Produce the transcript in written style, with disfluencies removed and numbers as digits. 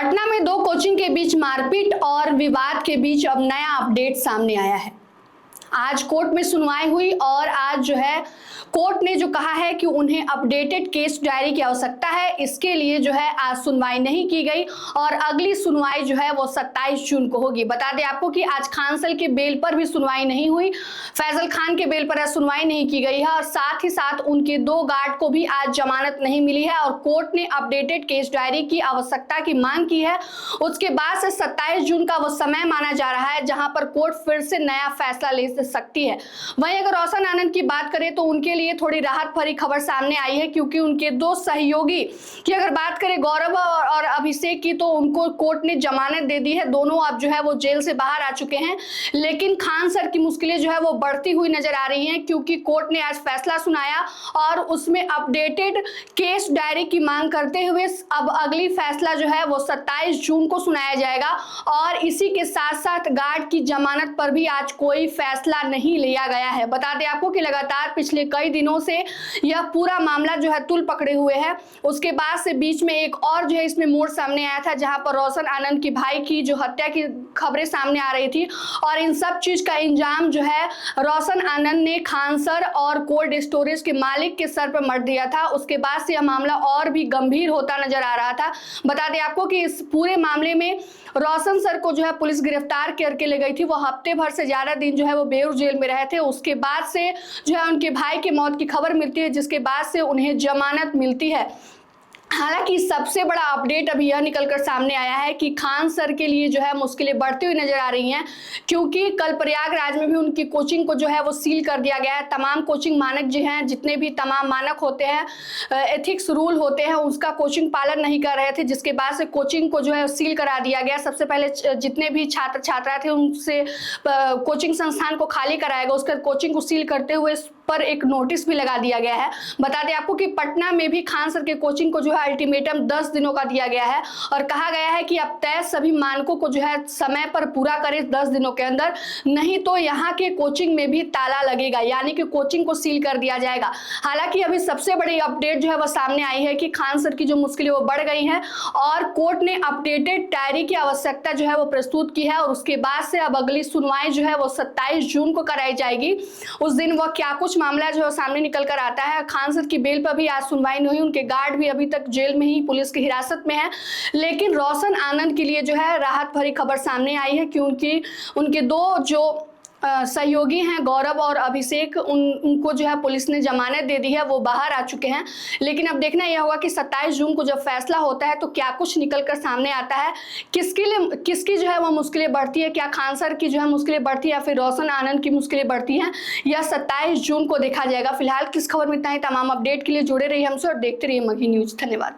पटना में दो कोचिंग के बीच मारपीट और विवाद के बीच अब नया अपडेट सामने आया है। आज कोर्ट में सुनवाई हुई और आज जो है कोर्ट ने जो कहा है कि उन्हें अपडेटेड केस डायरी की आवश्यकता है, इसके लिए जो है आज सुनवाई नहीं की गई और अगली सुनवाई जो है वो 27 जून को होगी। बता दें आपको कि आज खानसर के बेल पर भी सुनवाई नहीं हुई, फैजल खान के बेल पर आज सुनवाई नहीं की गई है और साथ ही साथ उनके दो गार्ड को भी आज जमानत नहीं मिली है और कोर्ट ने अपडेटेड केस डायरी की आवश्यकता की मांग की है। उसके बाद से 27 जून का वो समय माना जा रहा है जहां पर कोर्ट फिर से नया फैसला ले सकती है। वहीं अगर रोशन आनंद की बात करें तो उनके लिए थोड़ी राहत भरी खबर सामने आई है, क्योंकि उनके दो सहयोगी की अगर बात करें गौरव और अभिषेक की, तो उनको कोर्ट ने जमानत दे दी है। दोनों अब जो है वो जेल से बाहर आ चुके हैं, लेकिन खान सर की मुश्किलें जो है वो बढ़ती हुई नजर आ रही हैं, क्योंकि कोर्ट ने आज फैसला सुनाया और उसमें अपडेटेड केस डायरी की मांग करते हुए अब अगली फैसला जो है वो 27 जून को सुनाया जाएगा और इसी के साथ साथ गार्ड की जमानत पर भी आज कोई फैसला नहीं लिया गया है। बता दें आपको कि लगातार पिछले कई दिनों से यह पूरा मामला जो है तूल पकड़े हुए है। उसके बाद से बीच में एक और जो है इसमें मोड़ सामने आया था, जहां पर रोशन आनंद की भाई की जो हत्या की खबरें सामने आ रही थी और इन सब चीज का इंजाम जो है रोशन आनंद ने खानसर और कोल्ड स्टोरेज के मालिक के सर पर मर दिया था। उसके बाद से यह मामला और भी गंभीर होता नजर आ रहा था। बता दें आपको कि इस पूरे मामले में रोशन सर को जो है पुलिस गिरफ्तार करके ले गई थी। वो हफ्ते भर से ज्यादा दिन जो है वो बेऊर जेल में रहे थे। उसके बाद से जो है उनके भाई की मौत की खबर मिलती है, जिसके बाद से उन्हें जमानत मिलती है। हालांकि सबसे बड़ा अपडेट अभी यह निकलकर सामने आया है कि खान सर के लिए जो है मुश्किलें बढ़ती हुई नजर आ रही हैं, क्योंकि कल प्रयागराज में भी उनकी कोचिंग को जो है वो सील कर दिया गया है। तमाम कोचिंग मानक जो हैं, जितने भी तमाम मानक होते हैं, एथिक्स रूल होते हैं, उसका कोचिंग पालन नहीं कर रहे थे, जिसके बाद से कोचिंग को जो है सील करा दिया गया। सबसे पहले जितने भी छात्र छात्राएं थे उनसे कोचिंग संस्थान को खाली कराया गया, उसके कोचिंग को सील करते हुए पर एक नोटिस भी लगा दिया गया है। बता दें आपको कि पटना में भी खान सर के कोचिंग को जो है अल्टीमेटम 10 दिनों का दिया गया है और कहा गया है कि अब तय सभी मानकों को जो है समय पर पूरा करें 10 दिनों के अंदर, नहीं तो यहाँ के कोचिंग में भी ताला लगेगा, यानी कि कोचिंग को सील कर दिया जाएगा। हालांकि अभी सबसे बड़ी अपडेट जो है वो सामने आई है कि खान सर की जो मुश्किलें वो बढ़ गई हैं और कोर्ट ने अपडेटेड डायरी की आवश्यकता जो है वो प्रस्तुत की है और उसके बाद से अब अगली सुनवाई जो है वो 27 जून को कराई जाएगी। उस दिन वह क्या कुछ मामला जो सामने निकल कर आता है। खान सर की बेल पर भी आज सुनवाई नहीं हुई, उनके गार्ड भी अभी तक जेल में ही पुलिस की हिरासत में है। लेकिन रोशन आनंद के लिए जो है राहत भरी खबर सामने आई है, क्योंकि उनके दो जो सहयोगी हैं गौरव और अभिषेक, उनको जो है पुलिस ने जमानत दे दी है, वो बाहर आ चुके हैं। लेकिन अब देखना यह होगा कि 27 जून को जब फैसला होता है तो क्या कुछ निकल कर सामने आता है, किसकी जो है वो मुश्किलें बढ़ती है, क्या खान सर की जो है मुश्किलें बढ़ती है या फिर रोशन आनंद की मुश्किलें बढ़ती हैं, यह 27 जून को देखा जाएगा। फिलहाल किस खबर में इतना ही। तमाम अपडेट के लिए जुड़े रहिए हमसे और देखते रहिए मगही न्यूज। धन्यवाद।